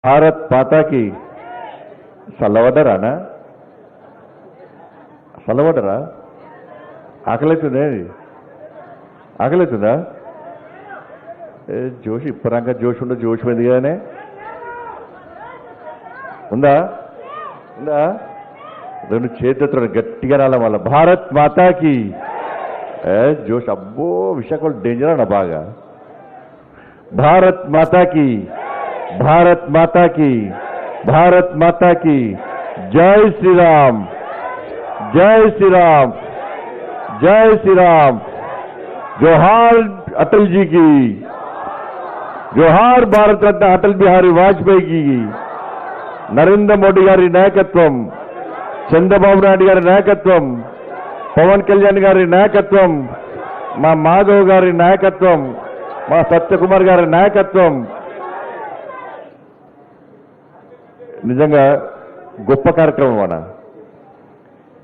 భారత్ మాతాకి చల్లబడ్డరానా చల్లబడ్డరా ఆకలితుందే ఆకలితుందా జోష్ ఇప్పటిదాకా జోష్ ఉండదు జోష్ పోయింది కదనే ఉందా ఉందా రెండు చేతులతో గట్టిగా రాల వాళ్ళ భారత్ మాతాకి జోష్ అబ్బో విశాఖలు డేంజర్ అన్న బాగా భారత్ మాతాకి भारत माता की भारत माता की जय श्री राम जय श्री राम जय श्री राम जोहार अटल जी की जोहार भारत रत्न अटल बिहारी वाजपेयी की नरेंद्र मोदी गारी नायकत्वम चंद्रबाबु नायडु गारी नायकत्वम पवन कल्याण गारी नायकत्वम मा माधव गारी नायकत्वम मा सत्यकुमार गारी नायकत्वम నిజంగా గొప్ప కార్యక్రమం అన్న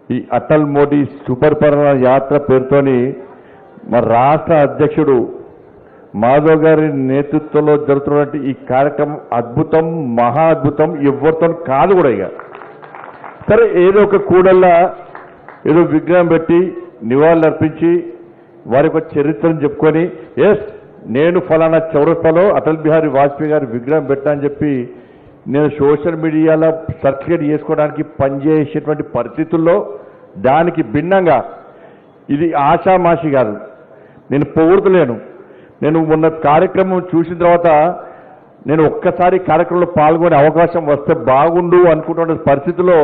ఈ అటల్ మోడీ సూపర్ పరిపాలన యాత్ర పేరుతోని మన రాష్ట్ర అధ్యక్షుడు మాధవ్ గారి నేతృత్వంలో జరుగుతున్నటువంటి ఈ కార్యక్రమం అద్భుతం మహా అద్భుతం ఎవరితో కాదు కూడా ఇక సరే ఏదో ఒక కూడల్లా ఏదో విగ్రహం పెట్టి నివాళులు అర్పించి వారి యొక్క చరిత్రను చెప్పుకొని ఎస్ నేను ఫలానా చౌరస్తాలో అటల్ బిహారీ వాజ్పేయి గారి విగ్రహం పెట్టా అని చెప్పి నేను సోషల్ మీడియాలో సర్టిఫికేట్ చేసుకోవడానికి పనిచేసేటువంటి పరిస్థితుల్లో దానికి భిన్నంగా ఇది ఆషామాషి కాదు నేను పొగుడుతలేను నేను మొన్న కార్యక్రమం చూసిన తర్వాత నేను ఒక్కసారి కార్యక్రమంలో పాల్గొనే అవకాశం వస్తే బాగుండు అనుకుంటున్న పరిస్థితుల్లో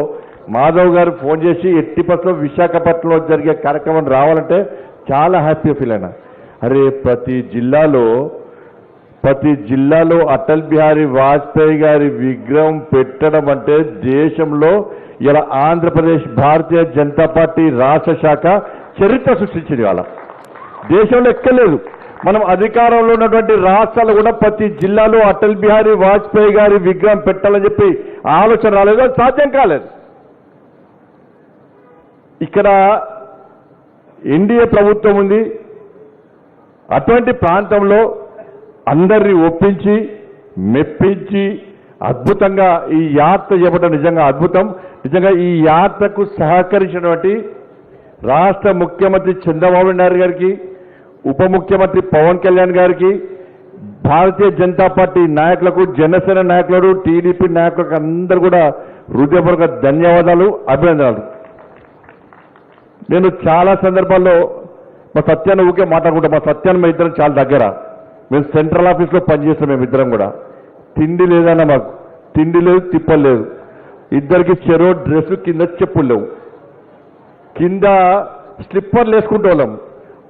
మాధవ్ గారు ఫోన్ చేసి ఎట్టి పరిస్థితుల్లో విశాఖపట్నంలో జరిగే కార్యక్రమం రావాలంటే చాలా హ్యాపీగా ఫీల్ అయినా అరే ప్రతి జిల్లాలో అటల్ బిహారీ వాజ్పేయి గారి విగ్రహం పెట్టడం అంటే దేశంలో ఇలా ఆంధ్రప్రదేశ్ భారతీయ జనతా పార్టీ రాష్ట్ర శాఖ చరిత్ర సృష్టించింది వాళ్ళ దేశంలో ఎక్కలేదు మనం అధికారంలో ఉన్నటువంటి రాష్ట్రాలు కూడా ప్రతి జిల్లాలో అటల్ బిహారీ వాజ్పేయి గారి విగ్రహం పెట్టాలని చెప్పి ఆలోచన రాలేదు అది సాధ్యం కాలేదు ఇక్కడ ఎన్డీఏ ప్రభుత్వం ఉంది అటువంటి ప్రాంతంలో అందరినీ ఒప్పించి మెప్పించి అద్భుతంగా ఈ యాత్ర చేపట్టడం నిజంగా అద్భుతం నిజంగా ఈ యాత్రకు సహకరించినటువంటి రాష్ట్ర ముఖ్యమంత్రి చంద్రబాబు నాయుడు గారికి ఉప ముఖ్యమంత్రి పవన్ కళ్యాణ్ గారికి భారతీయ జనతా పార్టీ నాయకులకు జనసేన నాయకులు టీడీపీ నాయకులకు అందరూ కూడా హృదయపూర్వక ధన్యవాదాలు అభినందనలు నేను చాలా సందర్భాల్లో మా సత్యాన్ని ఊకే మాట్లాడుకుంటాం మా సత్యాన్ని మా ఇద్దరం చాలా దగ్గర మేము సెంట్రల్ ఆఫీస్లో పనిచేస్తాం మేము ఇద్దరం కూడా తిండి లేదన్న మాకు తిండి లేదు తిప్పలు లేదు ఇద్దరికి చెరో డ్రెస్ కింద చెప్పులు లేవు కింద స్లిప్పర్లు వేసుకుంటూ వాళ్ళం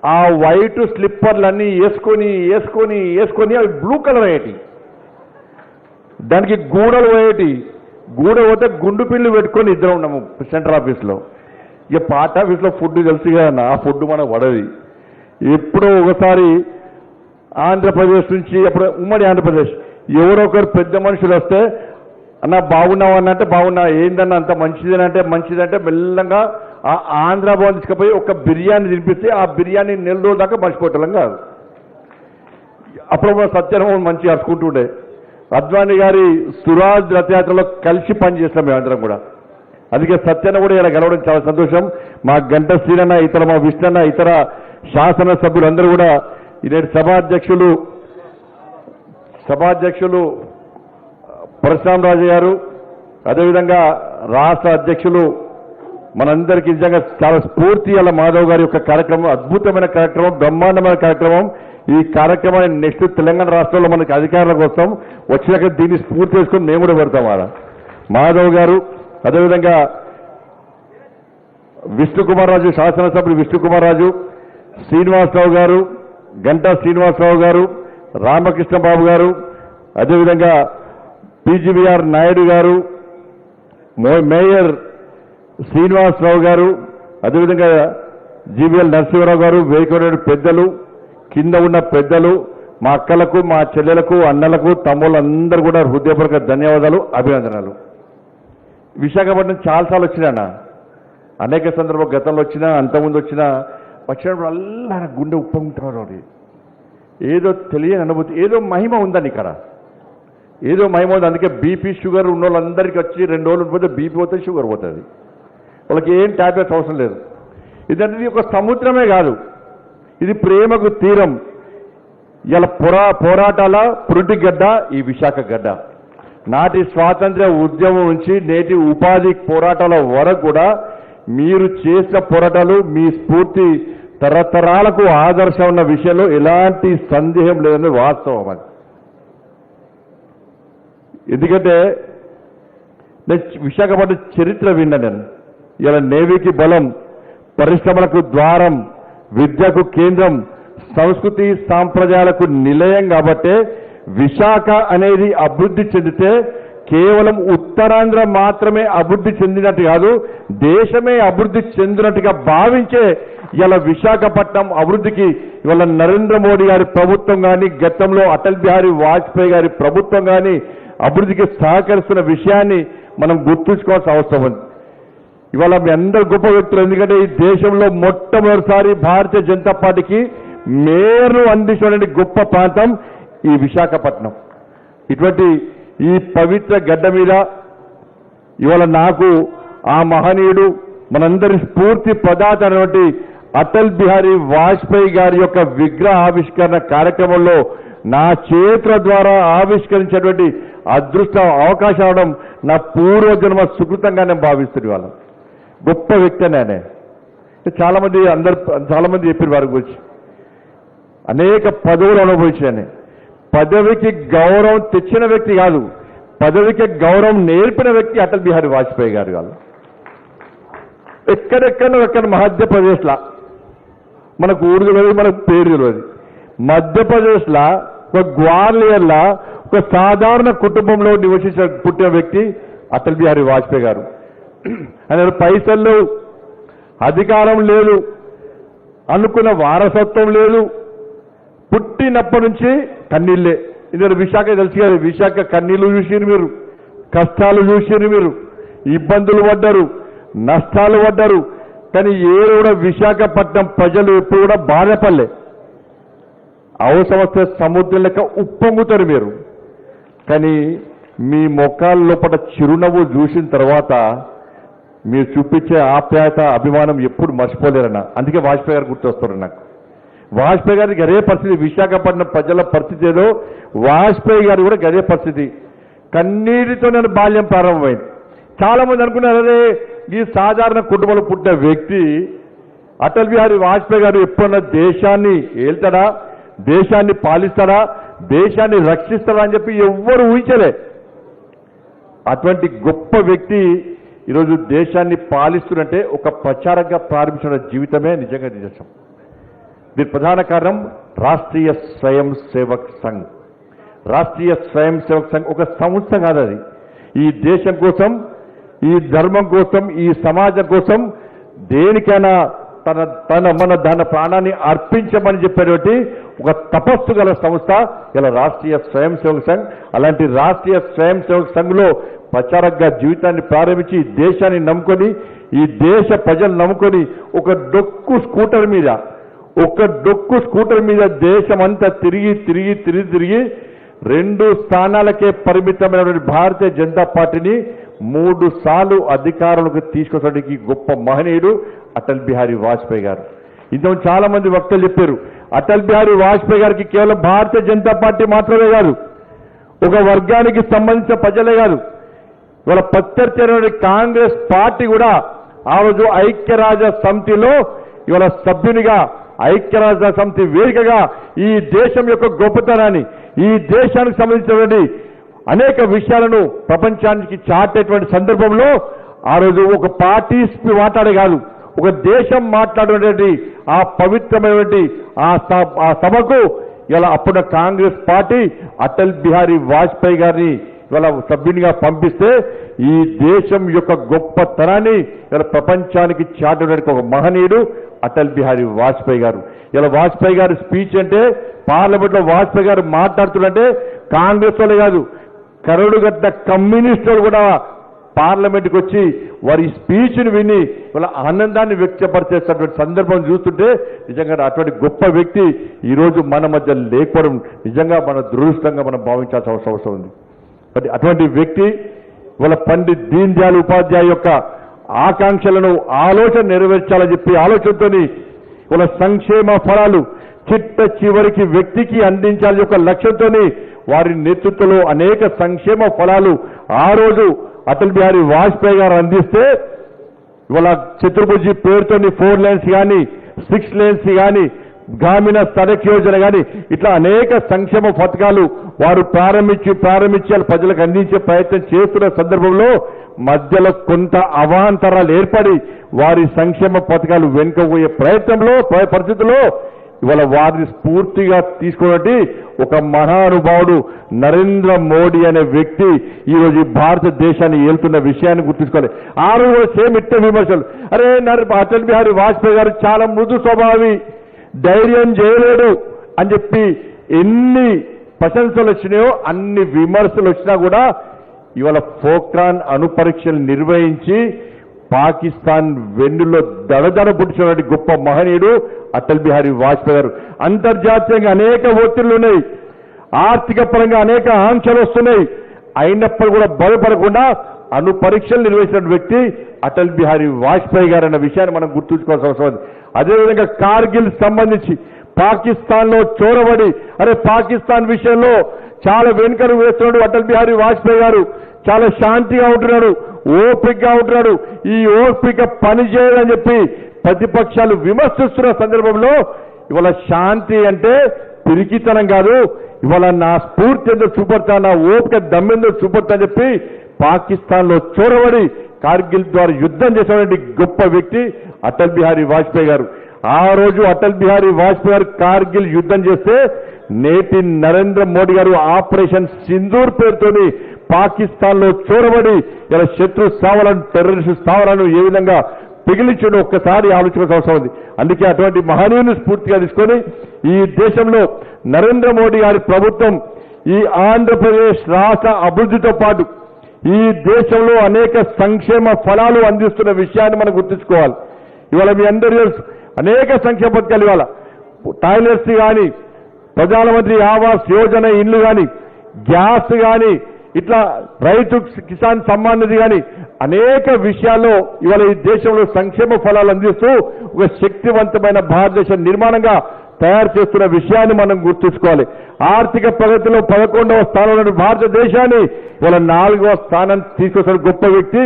ఆ వైట్ స్లిప్పర్లన్నీ వేసుకొని అవి బ్లూ కలర్ అయ్యేటి దానికి గూడలు పోయేటి గూడ పోతే గుండు పిల్లు పెట్టుకొని ఇద్దరం ఉన్నాము సెంట్రల్ ఆఫీస్లో ఇక పార్ట్ ఆఫీస్లో ఫుడ్ తెలుసు కదన్న ఆ ఫుడ్ మనకు పడది ఎప్పుడో ఒకసారి ఆంధ్రప్రదేశ్ నుంచి అప్పుడు ఉమ్మడి ఆంధ్రప్రదేశ్ ఎవరో ఒకరు పెద్ద మనుషులు వస్తే అన్న బాగున్నావు అన్నంటే బాగున్నా ఏందన్నా అంత మంచిదంటే మెల్లంగా ఆ ఆంధ్ర భవన్ తీసుకుపోయి ఒక బిర్యానీ తినిపిస్తే ఆ బిర్యానీ నెల రోజుల దాకా మర్చిపోవటం కాదు అప్పుడు సత్యనారాయణ మంచిగా అరుచుకుంటుండే అద్వానీ గారి సురాజ్ రథయాత్రలో కలిసి పనిచేస్తాం మేమందరం కూడా అందుకే సత్యన్న కూడా ఇలా గెలవడం చాలా సంతోషం మా గంట శ్రీనన్న ఇతర మా విష్ణన్న ఇతర శాసనసభ్యులందరూ కూడా ఈనాటి సభాధ్యక్షులు పరశురామ్ రాజు గారు అదేవిధంగా రాష్ట్ర అధ్యక్షులు మనందరికీ నిజంగా చాలా స్ఫూర్తి అలా మాధవ్ గారి యొక్క కార్యక్రమం అద్భుతమైన కార్యక్రమం బ్రహ్మాండమైన కార్యక్రమం ఈ కార్యక్రమాన్ని నెక్స్ట్ తెలంగాణ రాష్ట్రంలో మనకి అధికారులకు వస్తాం వచ్చినాక దీన్ని స్ఫూర్తి చేసుకొని మేము కూడా పెడతాం అలా మాధవ్ గారు అదేవిధంగా విష్ణుకుమార్ రాజు శాసనసభ్యులు విష్ణుకుమార్ రాజు శ్రీనివాసరావు గారు గంటా శ్రీనివాసరావు గారు రామకృష్ణ బాబు గారు అదేవిధంగా పీజీవీఆర్ నాయుడు గారు మేయర్ శ్రీనివాసరావు గారు అదేవిధంగా జీవీఎల్ నరసింహరావు గారు వేయకూడని పెద్దలు కింద ఉన్న పెద్దలు మా అక్కలకు మా చెల్లెలకు అన్నలకు తమ్ముళ్ళందరూ కూడా హృదయపూర్వక ధన్యవాదాలు అభినందనలు విశాఖపట్నం చాలాసార్లు వచ్చినా అనేక సందర్భాలు గతంలో వచ్చినా అంతకుముందు వచ్చినప్పుడు అల్లా గుండె ఉప్పొంగుతున్నారు ఏదో తెలియని అనుభూతి ఏదో మహిమ ఉందని ఇక్కడ ఏదో మహిమోదు. అందుకే బీపీ షుగర్ ఉన్న వాళ్ళందరికీ వచ్చి 2 రోజులు పోతే బీపీ పోతే షుగర్ పోతుంది. వాళ్ళకి ఏం టాబ్లెట్స్ అవసరం లేదు. ఇదంటే ఒక సముద్రమే కాదు, ఇది ప్రేమకు తీరం. ఇలా పోరాటాల పురుటి గడ్డ ఈ విశాఖ గడ్డ. నాటి స్వాతంత్ర్య ఉద్యమం నుంచి నేటి ఉపాధి పోరాటాల వరకు కూడా మీరు చేసిన పోరాటాలు మీ స్ఫూర్తి తరతరాలకు ఆదర్శం ఉన్న విషయంలో ఎలాంటి సందేహం లేదని వాస్తవం. అది ఎందుకంటే నేను విశాఖపట్నం చరిత్ర విన్నా. నేను ఇలా నేవీకి బలం, పరిశ్రమలకు ద్వారం, విద్యకు కేంద్రం, సంస్కృతి సాంప్రదాయాలకు నిలయం. కాబట్టే విశాఖ అనేది అభివృద్ధి చెందితే కేవలం ఉత్తరాంధ్ర మాత్రమే అభివృద్ధి చెందినట్టు కాదు, దేశమే అభివృద్ధి చెందినట్టుగా భావించే ఇలా విశాఖపట్నం అభివృద్ధికి ఇవాళ నరేంద్ర మోడీ గారి ప్రభుత్వం కానీ, గతంలో అటల్ బిహారీ వాజ్పేయి గారి ప్రభుత్వం కానీ అభివృద్ధికి సహకరిస్తున్న విషయాన్ని మనం గుర్తుంచుకోవాల్సిన అవసరం ఉంది. ఇవాళ మీ అందరు గొప్ప వ్యక్తులు. ఎందుకంటే ఈ దేశంలో మొట్టమొదటిసారి భారతీయ జనతా పార్టీకి మేయర్ను అందించినటువంటి గొప్ప ప్రాంతం ఈ విశాఖపట్నం. ఇటువంటి ఈ పవిత్ర గడ్డ మీద ఇవాళ నాకు ఆ మహనీయుడు, మనందరి స్ఫూర్తి ప్రదాత అయినటువంటి అటల్ బిహారీ వాజ్పేయి గారి యొక్క విగ్రహ ఆవిష్కరణ కార్యక్రమంలో నా చేతుల ద్వారా ఆవిష్కరించేటువంటి అదృష్టం, అవకాశం అవడం నా పూర్వజన్మ సుకృతంగా నేను భావిస్తున్నాను. వాళ్ళ గొప్ప వ్యక్తి నేనే. చాలా మంది చెప్పారు వారి గురించి. అనేక పదవులు అనుభవించాను. పదవికి గౌరవం తెచ్చిన వ్యక్తి కాదు, పదవికి గౌరవం నేర్పిన వ్యక్తి అటల్ బిహారీ వాజ్పేయి గారు కాదు. ఎక్కడ మధ్యప్రదేశ్లా మనకు ఊరు తెలియదు, మనకు పేరు తెలియదు. మధ్యప్రదేశ్లా ఒక గ్వాలియర్లా ఒక సాధారణ కుటుంబంలో పుట్టిన వ్యక్తి అటల్ బిహారీ వాజ్పేయి గారు. ఆయన పైసలు లేవు, అధికారం లేదు, అనుకున్న వారసత్వం లేదు. పుట్టినప్పటి నుంచి కన్నీళ్ళే. ఇందులో విశాఖ తెలుసు కదా, విశాఖ కన్నీళ్లు చూసిరు మీరు, కష్టాలు చూసిరు మీరు, ఇబ్బందులు పడ్డారు, నష్టాలు పడ్డారు. కానీ ఏడు కూడా విశాఖపట్నం ప్రజలు ఎప్పుడు కూడా బాధపడలే. అవసరం వస్తే సముద్రం లెక్క ఉప్పొంగుతారు మీరు. కానీ మీ మొక్కల లోపల చిరునవ్వు చూసిన తర్వాత మీరు చూపించే ఆప్యాయత, అభిమానం ఎప్పుడు మర్చిపోలేరన్న. అందుకే వాజ్పేయి గారు గుర్తొస్తారు నాకు. వాజ్పేయి గారికి అదే పరిస్థితి. విశాఖపట్నం ప్రజల పరిస్థితి ఏదో వాజ్పేయి గారు కూడా అదే పరిస్థితి. కన్నీటితో నేను బాల్యం ప్రారంభమైంది. చాలా మంది అనుకున్నారు, అదే ఈ సాధారణ కుటుంబంలో పుట్టిన వ్యక్తి అటల్ బిహారీ వాజ్పేయి గారు ఎప్పుడన్నా దేశాన్ని ఏల్తాడా, దేశాన్ని పాలిస్తాడా, దేశాన్ని రక్షిస్తాడా అని చెప్పి ఎవ్వరు ఊహించలే. అటువంటి గొప్ప వ్యక్తి ఈరోజు దేశాన్ని పాలిస్తున్నట్టే ఒక ప్రచారంగా ప్రారంభించిన జీవితమే నిజంగా నిజం. దీని ప్రధాన కారణం రాష్ట్రీయ స్వయం సేవక్ సంఘ్. రాష్ట్రీయ స్వయం సేవక్ సంఘ్ ఒక సంస్థ కాదు, అది ఈ దేశం కోసం, ఈ ధర్మం కోసం, ఈ సమాజం కోసం దేనికైనా తన ప్రాణాన్ని అర్పించమని చెప్పేటువంటి ఒక తపస్సు గల సంస్థ ఇలా రాష్ట్రీయ స్వయం సేవక్ సంఘ్. అలాంటి రాష్ట్రీయ స్వయం సేవక్ సంఘ్లో ప్రచారంగా జీవితాన్ని ప్రారంభించి దేశాన్ని నమ్ముకొని, ఈ దేశ ప్రజలు నమ్ముకొని ఒక డొక్కు స్కూటర్ మీద దేశమంతా తిరిగి 2 స్థానాలకే పరిమితమైనటువంటి భారతీయ జనతా పార్టీని 3 సార్లు అధికారంలోకి తీసుకొచ్చడానికి గొప్ప మహనీయుడు అటల్ బిహారీ వాజ్పేయి గారు. ఇంతకు చాలా మంది వక్తలు చెప్పారు, అటల్ బిహారీ వాజ్పేయి గారికి కేవలం భారతీయ జనతా పార్టీ మాత్రమే కాదు, ఒక వర్గానికి సంబంధించిన ప్రజలే కాదు, ఇవాళ ప్రత్యర్థి కాంగ్రెస్ పార్టీ కూడా ఆ రోజు ఐక్యరాజ్య సమితిలో ఇవాళ సభ్యునిగా, ఐక్యరాజ్య సమితి వేదికగా ఈ దేశం యొక్క గొప్పతనాన్ని, ఈ దేశానికి సంబంధించినటువంటి అనేక విషయాలను ప్రపంచానికి చాటేటువంటి సందర్భంలో ఆ రోజు ఒక పార్టీ మాట్లాడే కాదు, ఒక దేశం మాట్లాడేటువంటి ఆ పవిత్రమైనటువంటి ఆ సభకు ఇలా అప్పుడు కాంగ్రెస్ పార్టీ అటల్ బిహారీ వాజ్పేయి గారిని ఇవాళ సభ్యునిగా పంపిస్తే ఈ దేశం యొక్క గొప్పతనాన్ని ఇలా ప్రపంచానికి చాటడానికి ఒక మహనీయుడు అటల్ బిహారీ వాజ్పేయి గారు. ఇలా వాజ్పేయి గారి స్పీచ్ అంటే, పార్లమెంట్ లో వాజ్పేయి గారు మాట్లాడుతుంటే కాంగ్రెస్ వాళ్ళే కాదు, కరడుగడ్డ కమ్యూనిస్టులు కూడా పార్లమెంట్కి వచ్చి వారి స్పీచ్ని విని వాళ్ళ ఆనందాన్ని వ్యక్తపరిచేటటువంటి సందర్భం చూస్తుంటే నిజంగా అటువంటి గొప్ప వ్యక్తి ఈరోజు మన మధ్య లేకపోవడం నిజంగా మన దురదృష్టంగా మనం భావించాల్సిన అవసరం ఉంది. అటువంటి వ్యక్తి ఇవాళ పండిత్ దీన్ దయాళ్ ఉపాధ్యాయ యొక్క ఆకాంక్షలను ఆలోచన నెరవేర్చాలని చెప్పి ఆలోచనతోని ఇవాళ సంక్షేమ ఫలాలు చిట్ట చివరికి వ్యక్తికి అందించాలని యొక్క లక్ష్యంతోని వారి నేతృత్వంలో అనేక సంక్షేమ ఫలాలు ఆ రోజు అటల్ బిహారీ వాజ్పేయి గారు అందిస్తే ఇవాళ చతుర్భుజి పేరుతోని 4 lanes కానీ 6 lanes కానీ గ్రామీణ సడక్ యోజన కానీ ఇట్లా అనేక సంక్షేమ పథకాలు వారు ప్రారంభించి ప్రజలకు అందించే ప్రయత్నం చేస్తున్న సందర్భంలో మధ్యలో కొంత అవాంతరాలు ఏర్పడి వారి సంక్షేమ పథకాలు వెనుకపోయే పరిస్థితుల్లో ఇవాళ వారిని స్ఫూర్తిగా తీసుకున్నట్టు ఒక మహానుభావుడు నరేంద్ర మోడీ అనే వ్యక్తి ఈరోజు భారతదేశాన్ని ఏలుతున్న విషయాన్ని గుర్తుంచుకోవాలి. ఆ రోజు సేమ్ ఇట్టే విమర్శలు, అరే అటల్ బిహారీ వాజ్పేయి గారు చాలా మృదు స్వభావి, ధైర్యం చేయలేడు అని చెప్పి ఎన్ని ప్రశంసలు వచ్చినాయో అన్ని విమర్శలు వచ్చినా కూడా ఇవాళ పోఖ్రాన్ అణు పరీక్షలు నిర్వహించి పాకిస్తాన్ వెన్నులో దడదడ పుట్టించినటువంటి గొప్ప మహనీయుడు అటల్ బిహారీ వాజ్పేయి గారు. అంతర్జాతీయంగా అనేక ఒత్తిళ్లు ఉన్నాయి, ఆర్థిక పరంగా అనేక ఆంక్షలు వస్తున్నాయి, అయినప్పుడు కూడా భయపడకుండా అణు పరీక్షలు నిర్వహించిన వ్యక్తి అటల్ బిహారీ వాజ్పేయి గారు అన్న విషయాన్ని మనం గుర్తుంచుకోవాల్సిన అవసరం ఉంది. అదేవిధంగా కార్గిల్ సంబంధించి పాకిస్తాన్ లో చొరబడి పాకిస్తాన్ విషయంలో చాలా వెనుకడు వేస్తున్నాడు అటల్ బిహారీ వాజ్పేయి గారు. చాలా శాంతిగా ఉంటున్నాడు, ఓపికగా ఉంటున్నాడు. ఈ ఓపిక పనిచేయాలని చెప్పి ప్రతిపక్షాలు విమర్శిస్తున్న సందర్భంలో ఇవాళ శాంతి అంటే పిరికితనం కాదు, ఇవాళ నా స్ఫూర్తి ఎంతో చూపడతా, నా ఓపిక దమ్మెందో చూపడతా అని చెప్పి పాకిస్తాన్ లో చొరబడి కార్గిల్ ద్వారా యుద్ధం చేసినటువంటి గొప్ప వ్యక్తి అటల్ బిహారీ వాజ్పేయి గారు. ఆ రోజు అటల్ బిహారీ వాజ్పేయి గారు కార్గిల్ యుద్ధం చేస్తే నేటి నరేంద్ర మోడీ గారు ఆపరేషన్ సింధూర్ పేరుతోని పాకిస్తాన్ లో చొరబడి ఇలా శత్రు స్థావరాలను టెర్రరిస్టు స్థావరాలను ఏ విధంగా పిగిలించడం ఒక్కసారి ఆలోచించాల్సిన అవసరం ఉంది. అందుకే అటువంటి మహనీయుని స్ఫూర్తిగా తీసుకొని ఈ దేశంలో నరేంద్ర మోడీ గారి ప్రభుత్వం ఈ ఆంధ్రప్రదేశ్ రాష్ట్ర అభివృద్ధితో పాటు ఈ దేశంలో అనేక సంక్షేమ ఫలాలు అందిస్తున్న విషయాన్ని మనం గుర్తుంచుకోవాలి. ఇవాళ మీ అందరూ అనేక సంక్షేమ పథకాలు ఇవాళ టాయిలెట్స్ కానీ, ప్రధానమంత్రి ఆవాస్ యోజన ఇండ్లు కానీ, గ్యాస్ కానీ, ఇట్లా రైతు కిసాన్ సమ్మాన్ నిధి కానీ అనేక విషయాల్లో ఇవాళ ఈ దేశంలో సంక్షేమ ఫలాలు అందిస్తూ ఒక శక్తివంతమైన భారతదేశ నిర్మాణంగా తయారు చేస్తున్న విషయాన్ని మనం గుర్తుంచుకోవాలి. ఆర్థిక ప్రగతిలో 11వ స్థానంలో భారతదేశాన్ని ఇవాళ 4వ స్థానం తీసుకొస్తున్న గొప్ప వ్యక్తి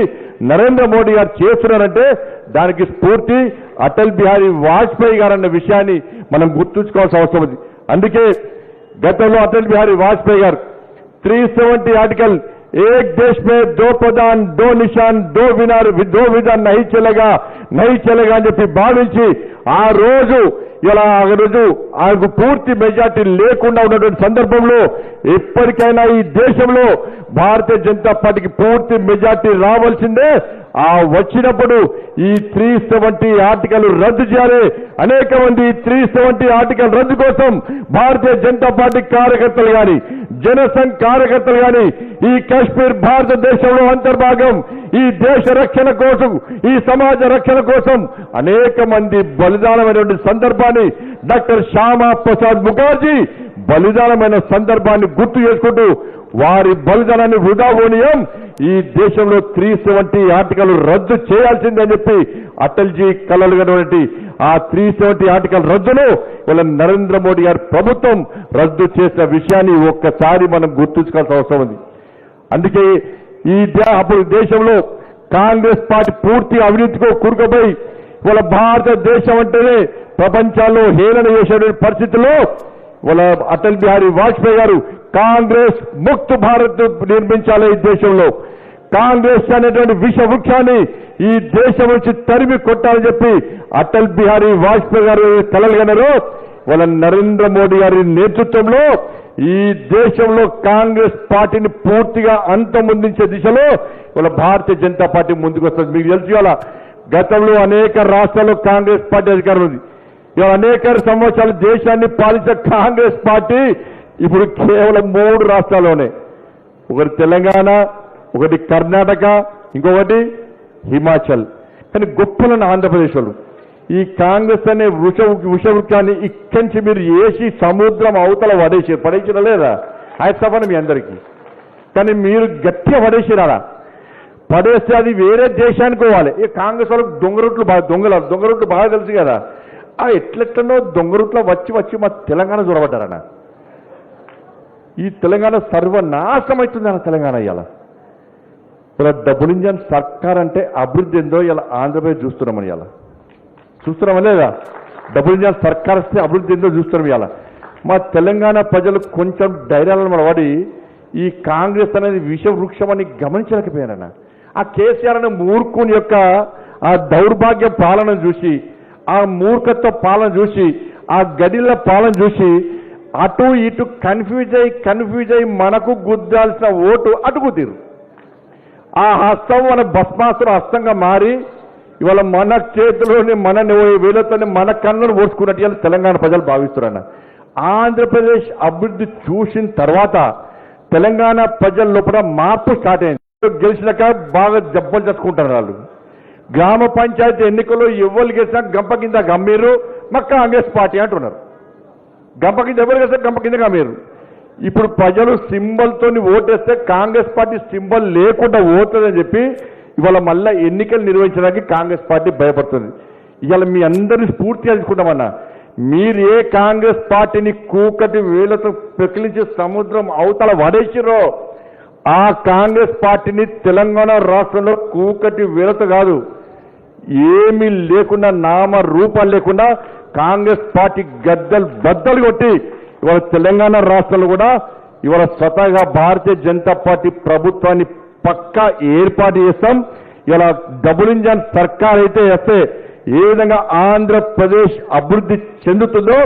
నరేంద్ర మోడీ గారు చేస్తున్నారంటే దానికి స్ఫూర్తి అటల్ బిహారీ వాజ్పేయి గారు అన్న విషయాన్ని మనం గుర్తుంచుకోవాల్సిన అవసరం ఉంది. అందుకే గతంలో అటల్ బిహారీ వాజ్పేయి గారు 370 ఆర్టికల్ एक देश में 2 प्रधान 2 निशान 2 विधान नहीं चलेगा అని చెప్పి భావించి ఆ రోజు ఆయనకు పూర్తి మెజార్టీ లేకుండా ఉన్నటువంటి సందర్భంలో ఎప్పటికైనా ఈ దేశంలో భారతీయ జనతా పార్టీకి పూర్తి మెజార్టీ రావాల్సిందే. ఆ వచ్చినప్పుడు ఈ 370 ఆర్టికల్ రద్దు చేయాలి. అనేక మంది 370 ఆర్టికల్ రద్దు కోసం భారతీయ జనతా పార్టీ కార్యకర్తలు కానీ, జనసంఘ్ కార్యకర్తలు కానీ ఈ కాశ్మీర్ భారతదేశంలో అంతర్భాగం, ఈ దేశ రక్షణ కోసం, ఈ సమాజ రక్షణ కోసం అనేక మంది బలిదానమైనటువంటి సందర్భాన్ని డాక్టర్ శ్యామా ప్రసాద్ ముఖర్జీ బలిదానమైన సందర్భాన్ని గుర్తు చేసుకుంటూ వారి బలిదానాన్ని వృధా పోనీయం, ఈ దేశంలో 370 ఆర్టికల్ రద్దు చేయాల్సిందని చెప్పి అటల్జీ కలలుగటువంటి ఆ 370 ఆర్టికల్ రద్దును వాళ్ళ నరేంద్ర మోడీ గారి ప్రభుత్వం రద్దు చేసిన విషయాన్ని ఒక్కసారి మనం గుర్తుంచుకోవాల్సిన అవసరం ఉంది. అందుకే అప్పుడు దేశంలో కాంగ్రెస్ పార్టీ పూర్తి అవినీతితో కూరుకుపోయి వాళ్ళ భారతదేశం అంటేనే ప్రపంచాల్లో హేళన చేసే పరిస్థితుల్లో వాళ్ళ అటల్ బిహారీ వాజ్పేయి గారు కాంగ్రెస్ ముక్త భారత్ నిర్మించాలి. ఈ దేశంలో కాంగ్రెస్ అనేటువంటి విష వృక్షాన్ని ఈ దేశం నుంచి తరిమి కొట్టాలని చెప్పి అటల్ బిహారీ వాజ్పేయి గారు కలలుగనరు. వాళ్ళ నరేంద్ర మోడీ గారి నేతృత్వంలో ఈ దేశంలో కాంగ్రెస్ పార్టీని పూర్తిగా అంతమొందించే దిశలో వాళ్ళ భారతీయ జనతా పార్టీ ముందుకు వస్తుంది. మీకు తెలుసు ఇవాళ గతంలో అనేక రాష్ట్రాల్లో కాంగ్రెస్ పార్టీ అధికారం ఉంది. ఇవాళ అనేక సంవత్సరాలు దేశాన్ని పాలించిన కాంగ్రెస్ పార్టీ ఇప్పుడు కేవలం 3 రాష్ట్రాల్లోనే, ఒకటి తెలంగాణ, ఒకటి కర్ణాటక, ఇంకొకటి హిమాచల్. కానీ గొప్పలను ఆంధ్రప్రదేశ్ వాళ్ళు ఈ కాంగ్రెస్ అనే వృషవృక్షాన్ని ఇక్కడి నుంచి మీరు ఏసి సముద్రం అవతల పడేసిన లేదా ఆయసపని మీ అందరికీ కానీ మీరు గట్టిగా పడేసిరారా, పడేస్తే అది వేరే దేశానికి పోవాలి. ఈ కాంగ్రెస్ వాళ్ళకి దొంగ రూట్లు బాగా తెలుసు కదా, ఆ ఎట్లెట్లనో దొంగ రూట్లో వచ్చి మా తెలంగాణ చూడబడ్డారన్న. ఈ తెలంగాణ సర్వనాశనం అవుతుందన్న తెలంగాణ. ఇలా డబుల్ ఇంజన్ సర్కార్ అంటే అభివృద్ధి ఏందో ఇలా ఆంధ్రప్రదేశ్ చూస్తున్నామని చూస్తున్నామా లేదా? డబుల్ ఇంజన్ సర్కార్ వస్తే అభివృద్ధి ఏందో చూస్తున్నాం. ఇలా మా తెలంగాణ ప్రజలు కొంచెం ధైర్యాలను పడి ఈ కాంగ్రెస్ అనేది విషవృక్షం అని గమనించలేకపోయారన్న. ఆ కేసీఆర్ అనే మూర్ఖుని యొక్క ఆ దౌర్భాగ్య పాలన చూసి, ఆ మూర్ఖత్వ పాలన చూసి, ఆ గడిల పాలన చూసి అటు ఇటు కన్ఫ్యూజ్ అయి మనకు గుద్దాల్సిన ఓటు అటుకుతీరు. ఆ హస్తం మన భస్మాసుర హస్తంగా మారి ఇవాళ మన చేతిలోని మన వేలతోనే మన కన్నును ఓడ్చుకున్నట్టు ఇవాళ తెలంగాణ ప్రజలు భావిస్తున్నారన్న. ఆంధ్రప్రదేశ్ అభివృద్ధి చూసిన తర్వాత తెలంగాణ ప్రజల లోపల మార్పు స్టార్ట్ అయింది. గెలిచినాక బాగా జబ్బలు చేసుకుంటారు వాళ్ళు. గ్రామ పంచాయతీ ఎన్నికల్లో ఎవరు గెలిచినా గంప కింద గమ్మీరు మా కాంగ్రెస్ పార్టీ అంటున్నారు. గంప కింద ఎవరు గెలిస్తే గంప కింద గమ్మీరు. ఇప్పుడు ప్రజలు సింబల్తో ఓటేస్తే కాంగ్రెస్ పార్టీ సింబల్ లేకుండా ఓట్లేదని చెప్పి ఇవాళ మళ్ళా ఎన్నికలు నిర్వహించడానికి కాంగ్రెస్ పార్టీ భయపడుతుంది. ఇవాళ మీ అందరినీ స్ఫూర్తిగా తీసుకుంటామన్నా. మీరు ఏ కాంగ్రెస్ పార్టీని కూకటి వేలతో పెకిలించి సముద్రం అవతల వడేసిరో ఆ కాంగ్రెస్ పార్టీని తెలంగాణ రాష్ట్రంలో కూకటి వేలతో కాదు, ఏమీ లేకుండా నామ రూపాలు లేకుండా కాంగ్రెస్ పార్టీ బద్దలు కొట్టి ఇవాళ తెలంగాణ రాష్ట్రంలో కూడా ఇవాళ స్వతహాగా భారతీయ జనతా పార్టీ ప్రభుత్వాన్ని పక్కా ఏర్పాటు చేస్తాం. ఇలా డబుల్ ఇంజన్ సర్కార్ అయితే వస్తే ఏ విధంగా ఆంధ్రప్రదేశ్ అభివృద్ధి చెందుతుందో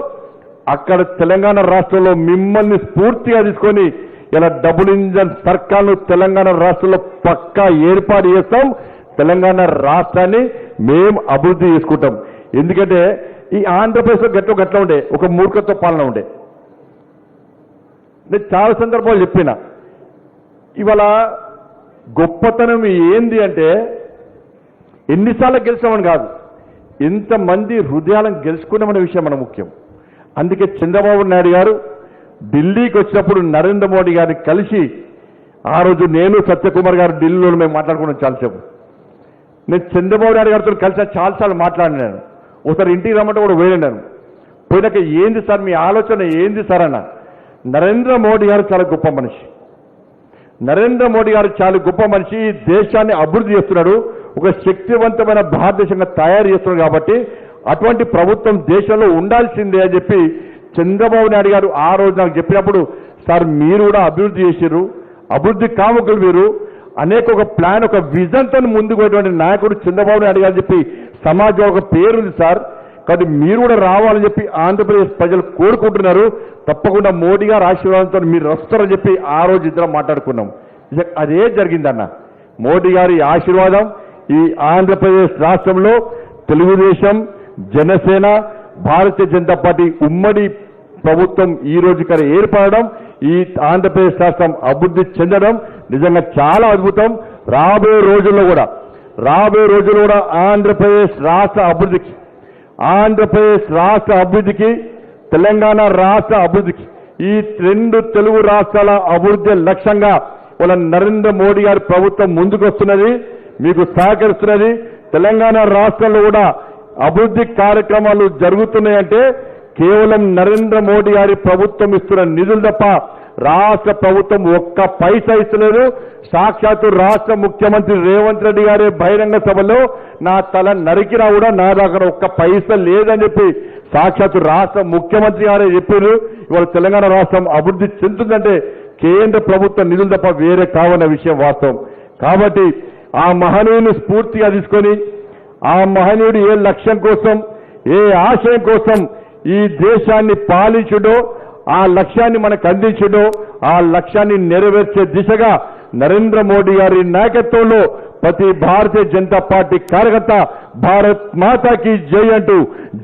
అక్కడ తెలంగాణ రాష్ట్రంలో మిమ్మల్ని స్ఫూర్తిగా తీసుకొని ఇలా డబుల్ ఇంజన్ సర్కార్ను తెలంగాణ రాష్ట్రంలో పక్కా ఏర్పాటు చేస్తాం. తెలంగాణ రాష్ట్రాన్ని మేము అభివృద్ధి చేసుకుంటాం. ఎందుకంటే ఈ ఆంధ్రప్రదేశ్లో గట్ల ఉండే ఒక మూర్ఖత్వ పాలన ఉండే. నేను చాలా సందర్భాలు చెప్పిన. ఇవాళ గొప్పతనం ఏంది అంటే ఎన్నిసార్లు గెలిచామని కాదు, ఎంతమంది హృదయాలను గెలుచుకున్నామనే విషయం మన ముఖ్యం. అందుకే చంద్రబాబు నాయుడు గారు ఢిల్లీకి వచ్చినప్పుడు నరేంద్ర మోడీ గారిని కలిసి ఆ రోజు నేను సత్యకుమార్ గారు ఢిల్లీలో మేము మాట్లాడుకున్నాం చాలాసేపు. నేను చంద్రబాబు నాయుడు గారితో కలిసి చాలాసార్లు మాట్లాడినాను. ఒకసారి ఇంటికి రమ్మంటే కూడా పోయినాను. పోయినాక ఏంది సార్ మీ ఆలోచన ఏంది సార్ అన్న. నరేంద్ర మోడీ గారు చాలా గొప్ప మనిషి. నరేంద్ర మోడీ గారు చాలా గొప్ప మనిషి. ఈ దేశాన్ని అభివృద్ధి చేస్తున్నాడు, ఒక శక్తివంతమైన భారతదేశంగా తయారు చేస్తున్నాడు. కాబట్టి అటువంటి ప్రభుత్వం దేశంలో ఉండాల్సిందే అని చెప్పి చంద్రబాబు నాయుడు గారు ఆ రోజు నాకు చెప్పినప్పుడు, సార్ మీరు కూడా అభివృద్ధి చేశారు, అభివృద్ధి కాముకులు మీరు, అనేక ఒక ప్లాన్ ఒక విజన్తో ముందుకు పోయేటువంటి నాయకుడు చంద్రబాబు నాయుడు గారు చెప్పి సమాజంలో ఒక పేరుంది సార్. కాబట్టి మీరు కూడా రావాలని చెప్పి ఆంధ్రప్రదేశ్ ప్రజలు కోరుకుంటున్నారు. తప్పకుండా మోడీ గారు ఆశీర్వాదంతో మీరు వస్తారని చెప్పి ఆ రోజు ఇద్దరం మాట్లాడుకున్నాం. అదే జరిగిందన్న. మోడీ గారి ఆశీర్వాదం ఈ ఆంధ్రప్రదేశ్ రాష్ట్రంలో తెలుగుదేశం, జనసేన, భారతీయ జనతా పార్టీ ఉమ్మడి ప్రభుత్వం ఈ రోజు ఇక్కడ ఏర్పడడం, ఈ ఆంధ్రప్రదేశ్ రాష్ట్రం అభివృద్ధి చెందడం నిజంగా చాలా అద్భుతం. రాబోయే రోజుల్లో కూడా ఆంధ్రప్రదేశ్ రాష్ట్ర అభివృద్ధికి తెలంగాణ రాష్ట్ర అభివృద్ధికి ఈ రెండు తెలుగు రాష్ట్రాల అభివృద్ధి లక్ష్యంగా వాళ్ళ నరేంద్ర మోడీ గారి ప్రభుత్వం ముందుకు వస్తున్నది, మీకు సహకరిస్తున్నది. తెలంగాణ రాష్ట్రంలో కూడా అభివృద్ధి కార్యక్రమాలు జరుగుతున్నాయంటే కేవలం నరేంద్ర మోడీ గారి ప్రభుత్వం ఇస్తున్న నిధులు తప్ప రాష్ట్ర ప్రభుత్వం ఒక్క పైసా ఇస్తలేదు. సాక్షాత్తు రాష్ట్ర ముఖ్యమంత్రి రేవంత్ రెడ్డి గారి బహిరంగ సభలో నా తల నరికినా కూడా నా దగ్గర ఒక్క పైసా లేదని చెప్పి సాక్షాత్తు రాష్ట్ర ముఖ్యమంత్రి గారే చెప్పారు. ఇవాళ తెలంగాణ రాష్ట్రం అభివృద్ధి చెందుతుందంటే కేంద్ర ప్రభుత్వ నిధులు తప్ప వేరే కావన్న విషయం వాస్తవం. కాబట్టి ఆ మహనీయుని స్ఫూర్తిగా తీసుకొని ఆ మహనీయుడు ఏ లక్ష్యం కోసం, ఏ ఆశయం కోసం ఈ దేశాన్ని పాలించుడో, ఆ లక్ష్యాన్ని మనకు అందించడో, ఆ లక్ష్యాన్ని నెరవేర్చే దిశగా నరేంద్ర మోడీ గారి నాయకత్వంలో ప్రతి భారతీయ జనతా పార్టీ కార్యకర్త భారత్ మాతాకి జై అంటూ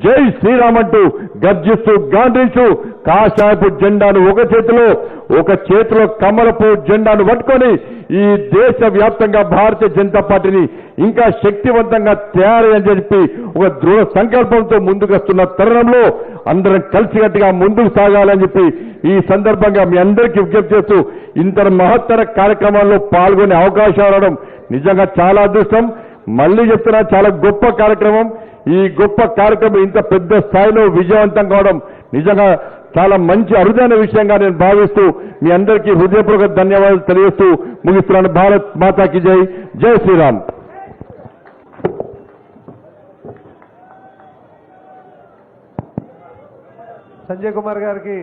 జై శ్రీరామ్ అంటూ గర్జిస్తూ గాంధీస్తూ కాషాయపు జెండాను ఒక చేతిలో కమలపు జెండాను పట్టుకొని ఈ దేశ వ్యాప్తంగా భారతీయ జనతా పార్టీని ఇంకా శక్తివంతంగా తయారని చెప్పి ఒక దృఢ సంకల్పంతో ముందుకు వస్తున్న తరుణంలో అందరం కలిసికట్టుగా ముందుకు సాగాలని చెప్పి ఈ సందర్భంగా మీ అందరికీ విజ్ఞప్తి చేస్తూ ఇంత మహత్తర కార్యక్రమాల్లో పాల్గొనే అవకాశం రావడం నిజంగా చాలా అదృష్టం. మళ్ళీ చెప్తున్నా, చాలా గొప్ప కార్యక్రమం. ఈ గొప్ప కార్యక్రమం ఇంత పెద్ద స్థాయిలో విజయవంతం కావడం నిజంగా చాలా మంచి అరుదైన విషయంగా నేను భావిస్తూ మీ అందరికీ హృదయపూర్వక ధన్యవాదాలు తెలియజేస్తూ ముగిస్తున్నాను. భారత్ మాతాకి జై, జై శ్రీరామ్. సంజయ్ కుమార్ గారికి